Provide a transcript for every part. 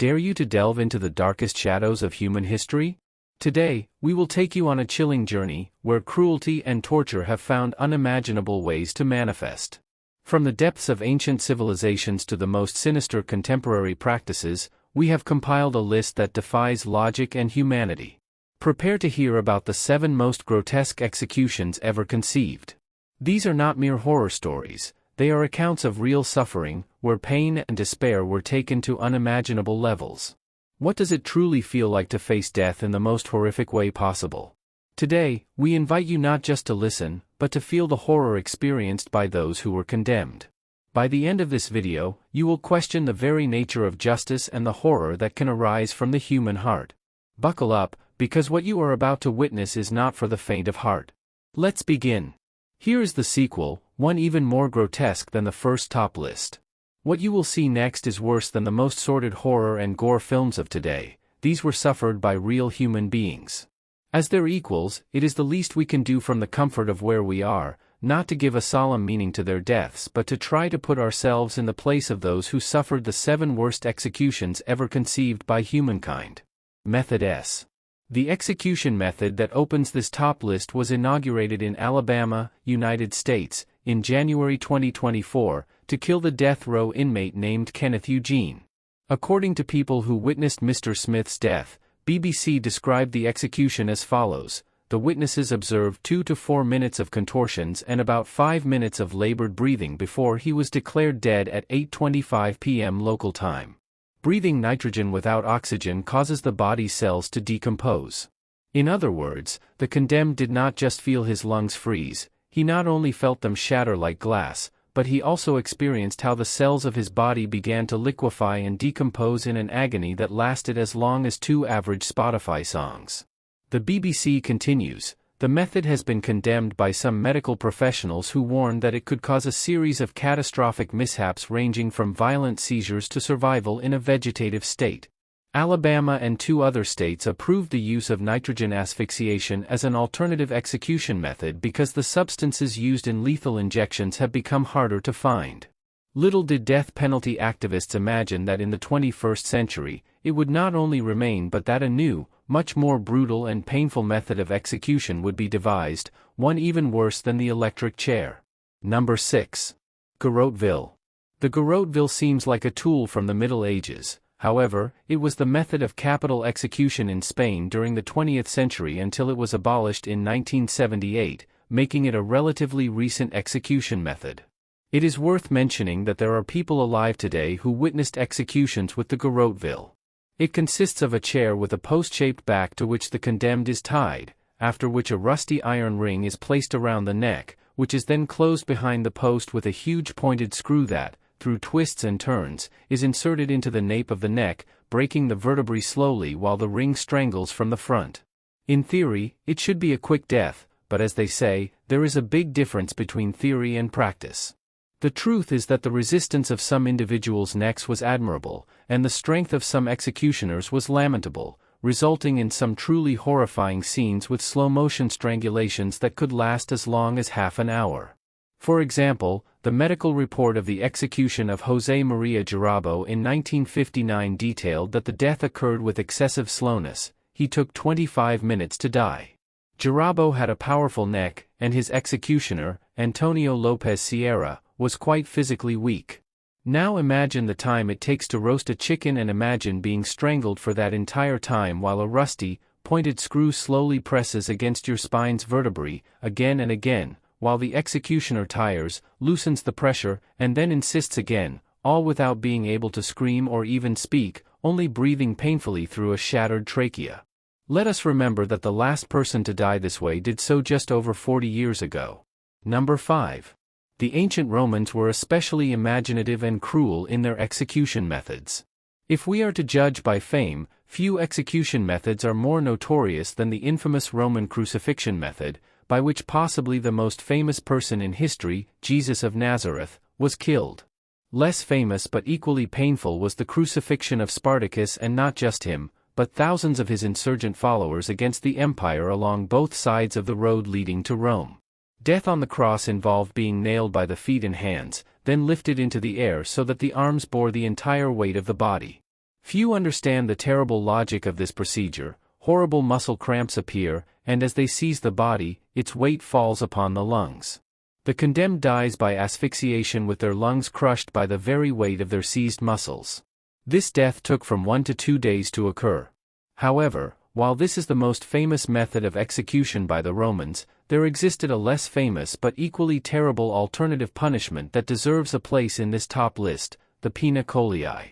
Dare you to delve into the darkest shadows of human history? Today, we will take you on a chilling journey, where cruelty and torture have found unimaginable ways to manifest. From the depths of ancient civilizations to the most sinister contemporary practices, we have compiled a list that defies logic and humanity. Prepare to hear about the 7 most grotesque executions ever conceived. These are not mere horror stories, they are accounts of real suffering, where pain and despair were taken to unimaginable levels. What does it truly feel like to face death in the most horrific way possible? Today, we invite you not just to listen, but to feel the horror experienced by those who were condemned. By the end of this video, you will question the very nature of justice and the horror that can arise from the human heart. Buckle up, because what you are about to witness is not for the faint of heart. Let's begin. Here is the sequel, one even more grotesque than the first top list. What you will see next is worse than the most sordid horror and gore films of today. These were suffered by real human beings. As their equals, it is the least we can do from the comfort of where we are, not to give a solemn meaning to their deaths but to try to put ourselves in the place of those who suffered the 7 worst executions ever conceived by humankind. Method S. The execution method that opens this top list was inaugurated in Alabama, United States, in January 2024, to kill the death row inmate named Kenneth Eugene. According to people who witnessed Mr. Smith's death, BBC described the execution as follows: the witnesses observed 2 to 4 minutes of contortions and about 5 minutes of labored breathing before he was declared dead at 8:25 p.m. local time. Breathing nitrogen without oxygen causes the body cells to decompose. In other words, the condemned did not just feel his lungs freeze, he not only felt them shatter like glass, but he also experienced how the cells of his body began to liquefy and decompose in an agony that lasted as long as 2 average Spotify songs. The BBC continues, the method has been condemned by some medical professionals who warn that it could cause a series of catastrophic mishaps ranging from violent seizures to survival in a vegetative state. Alabama and 2 other states approved the use of nitrogen asphyxiation as an alternative execution method because the substances used in lethal injections have become harder to find. Little did death penalty activists imagine that in the 21st century, it would not only remain but that a new, much more brutal and painful method of execution would be devised, one even worse than the electric chair. Number 6. Garrote Vil. The Garrote Vil seems like a tool from the Middle Ages. However, it was the method of capital execution in Spain during the 20th century until it was abolished in 1978, making it a relatively recent execution method. It is worth mentioning that there are people alive today who witnessed executions with the Garrote Vil. It consists of a chair with a post-shaped back to which the condemned is tied, after which a rusty iron ring is placed around the neck, which is then closed behind the post with a huge pointed screw that, through twists and turns, is inserted into the nape of the neck, breaking the vertebrae slowly while the ring strangles from the front. In theory, it should be a quick death, but as they say, there is a big difference between theory and practice. The truth is that the resistance of some individuals' necks was admirable, and the strength of some executioners was lamentable, resulting in some truly horrifying scenes with slow-motion strangulations that could last as long as half an hour. For example, the medical report of the execution of José María Jarabo in 1959 detailed that the death occurred with excessive slowness. He took 25 minutes to die. Jarabo had a powerful neck, and his executioner, Antonio López Sierra, was quite physically weak. Now imagine the time it takes to roast a chicken and imagine being strangled for that entire time while a rusty, pointed screw slowly presses against your spine's vertebrae, again and again, while the executioner tires, loosens the pressure, and then insists again, all without being able to scream or even speak, only breathing painfully through a shattered trachea. Let us remember that the last person to die this way did so just over 40 years ago. Number 5. The ancient Romans were especially imaginative and cruel in their execution methods. If we are to judge by fame, few execution methods are more notorious than the infamous Roman crucifixion method, by which possibly the most famous person in history, Jesus of Nazareth, was killed. Less famous but equally painful was the crucifixion of Spartacus, and not just him, but thousands of his insurgent followers against the empire along both sides of the road leading to Rome. Death on the cross involved being nailed by the feet and hands, then lifted into the air so that the arms bore the entire weight of the body. Few understand the terrible logic of this procedure. Horrible muscle cramps appear, and as they seize the body, its weight falls upon the lungs. The condemned dies by asphyxiation with their lungs crushed by the very weight of their seized muscles. This death took from 1 to 2 days to occur. However, while this is the most famous method of execution by the Romans, there existed a less famous but equally terrible alternative punishment that deserves a place in this top list: the poena colei.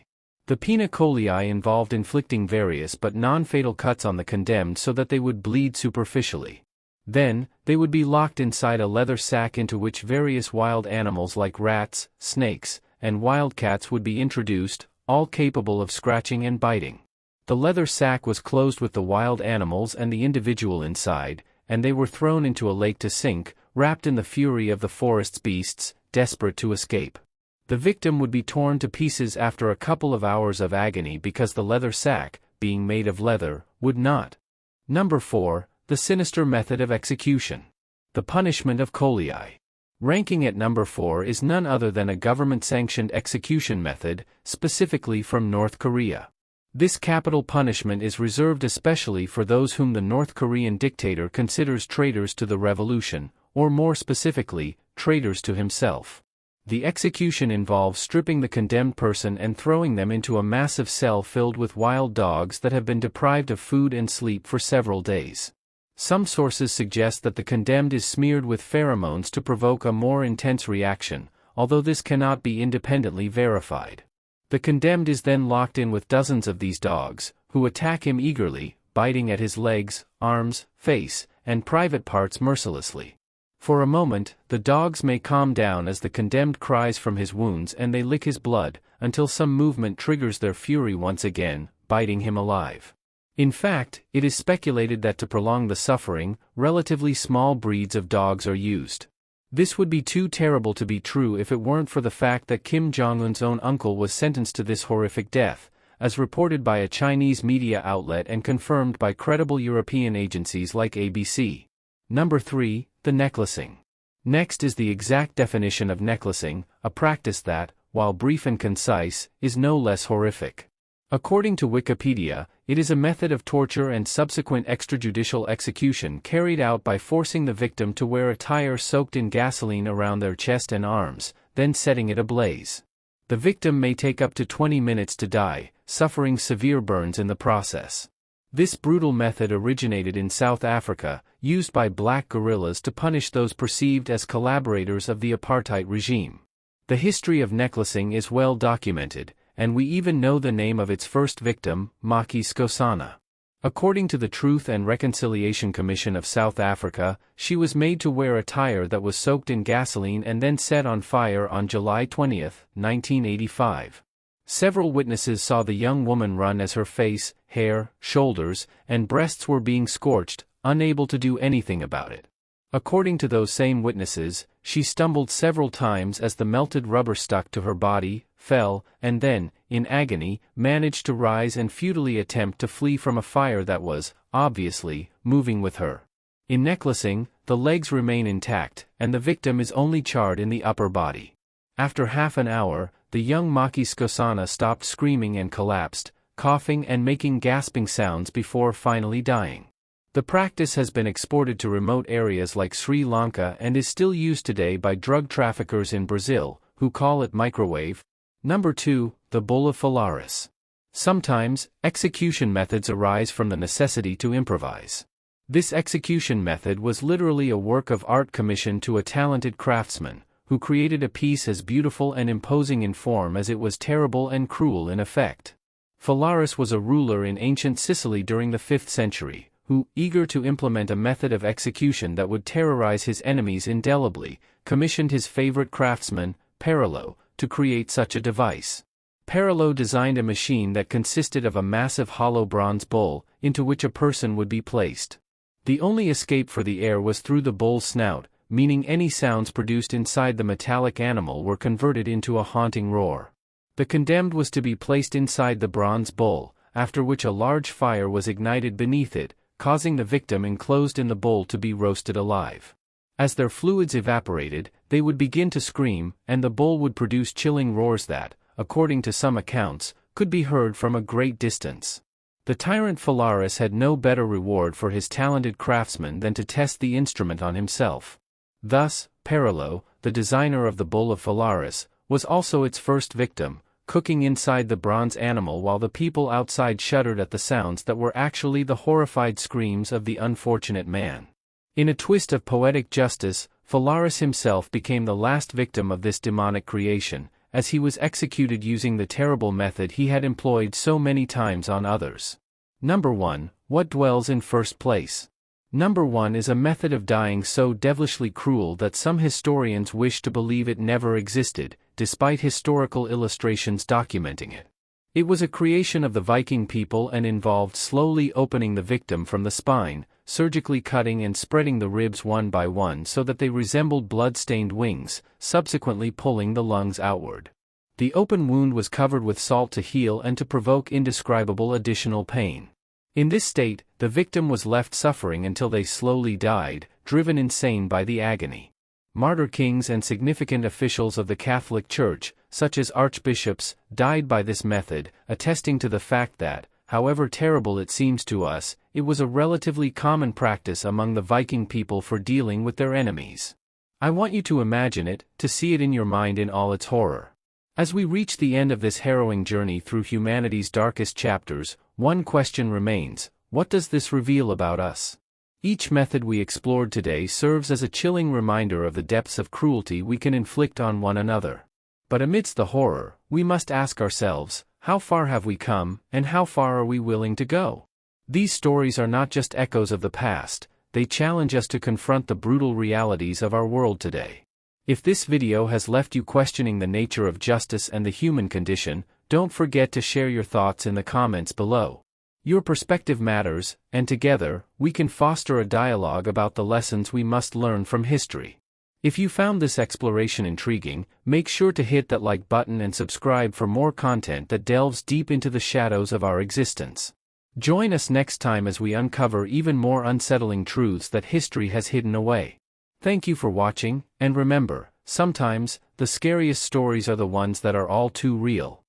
The poena colei involved inflicting various but non-fatal cuts on the condemned so that they would bleed superficially. Then, they would be locked inside a leather sack into which various wild animals like rats, snakes, and wildcats would be introduced, all capable of scratching and biting. The leather sack was closed with the wild animals and the individual inside, and they were thrown into a lake to sink, wrapped in the fury of the forest's beasts, desperate to escape. The victim would be torn to pieces after a couple of hours of agony because the leather sack, being made of leather, would not. Number 4. The sinister method of execution. The punishment of colei. Ranking at number 4 is none other than a government-sanctioned execution method, specifically from North Korea. This capital punishment is reserved especially for those whom the North Korean dictator considers traitors to the revolution, or more specifically, traitors to himself. The execution involves stripping the condemned person and throwing them into a massive cell filled with wild dogs that have been deprived of food and sleep for several days. Some sources suggest that the condemned is smeared with pheromones to provoke a more intense reaction, although this cannot be independently verified. The condemned is then locked in with dozens of these dogs, who attack him eagerly, biting at his legs, arms, face, and private parts mercilessly. For a moment, the dogs may calm down as the condemned cries from his wounds and they lick his blood, until some movement triggers their fury once again, biting him alive. In fact, it is speculated that to prolong the suffering, relatively small breeds of dogs are used. This would be too terrible to be true if it weren't for the fact that Kim Jong-un's own uncle was sentenced to this horrific death, as reported by a Chinese media outlet and confirmed by credible European agencies like ABC. Number 3. The necklacing. Next is the exact definition of necklacing, a practice that, while brief and concise, is no less horrific. According to Wikipedia, it is a method of torture and subsequent extrajudicial execution carried out by forcing the victim to wear a tire soaked in gasoline around their chest and arms, then setting it ablaze. The victim may take up to 20 minutes to die, suffering severe burns in the process. This brutal method originated in South Africa, used by black guerrillas to punish those perceived as collaborators of the apartheid regime. The history of necklacing is well documented, and we even know the name of its first victim, Maki Skosana. According to the Truth and Reconciliation Commission of South Africa, she was made to wear a tire that was soaked in gasoline and then set on fire on July 20, 1985. Several witnesses saw the young woman run as her face, hair, shoulders, and breasts were being scorched, unable to do anything about it. According to those same witnesses, she stumbled several times as the melted rubber stuck to her body, fell, and then, in agony, managed to rise and futilely attempt to flee from a fire that was, obviously, moving with her. In necklacing, the legs remain intact, and the victim is only charred in the upper body. After half an hour, the young Maki Skosana stopped screaming and collapsed, coughing and making gasping sounds before finally dying. The practice has been exported to remote areas like Sri Lanka and is still used today by drug traffickers in Brazil, who call it microwave. Number 2. The Bull of Phalaris. Sometimes, execution methods arise from the necessity to improvise. This execution method was literally a work of art commissioned to a talented craftsman, who created a piece as beautiful and imposing in form as it was terrible and cruel in effect. Phalaris was a ruler in ancient Sicily during the 5th century, who, eager to implement a method of execution that would terrorize his enemies indelibly, commissioned his favorite craftsman, Perello, to create such a device. Perello designed a machine that consisted of a massive hollow bronze bull, into which a person would be placed. The only escape for the air was through the bull's snout, meaning any sounds produced inside the metallic animal were converted into a haunting roar. The condemned was to be placed inside the bronze bull, after which a large fire was ignited beneath it, causing the victim enclosed in the bull to be roasted alive. As their fluids evaporated, they would begin to scream, and the bull would produce chilling roars that, according to some accounts, could be heard from a great distance. The tyrant Phalaris had no better reward for his talented craftsman than to test the instrument on himself. Thus, Perilo, the designer of the Bull of Phalaris, was also its first victim, cooking inside the bronze animal while the people outside shuddered at the sounds that were actually the horrified screams of the unfortunate man. In a twist of poetic justice, Phalaris himself became the last victim of this demonic creation, as he was executed using the terrible method he had employed so many times on others. Number 1. What dwells in first place? Number 1 is a method of dying so devilishly cruel that some historians wish to believe it never existed, despite historical illustrations documenting it. It was a creation of the Viking people and involved slowly opening the victim from the spine, surgically cutting and spreading the ribs one by one so that they resembled blood-stained wings, subsequently pulling the lungs outward. The open wound was covered with salt to heal and to provoke indescribable additional pain. In this state, the victim was left suffering until they slowly died, driven insane by the agony. Martyr kings and significant officials of the Catholic Church, such as archbishops, died by this method, attesting to the fact that, however terrible it seems to us, it was a relatively common practice among the Viking people for dealing with their enemies. I want you to imagine it, to see it in your mind in all its horror. As we reach the end of this harrowing journey through humanity's darkest chapters, one question remains: what does this reveal about us? Each method we explored today serves as a chilling reminder of the depths of cruelty we can inflict on one another. But amidst the horror, we must ask ourselves, how far have we come, and how far are we willing to go? These stories are not just echoes of the past, they challenge us to confront the brutal realities of our world today. If this video has left you questioning the nature of justice and the human condition, don't forget to share your thoughts in the comments below. Your perspective matters, and together, we can foster a dialogue about the lessons we must learn from history. If you found this exploration intriguing, make sure to hit that like button and subscribe for more content that delves deep into the shadows of our existence. Join us next time as we uncover even more unsettling truths that history has hidden away. Thank you for watching, and remember, sometimes, the scariest stories are the ones that are all too real.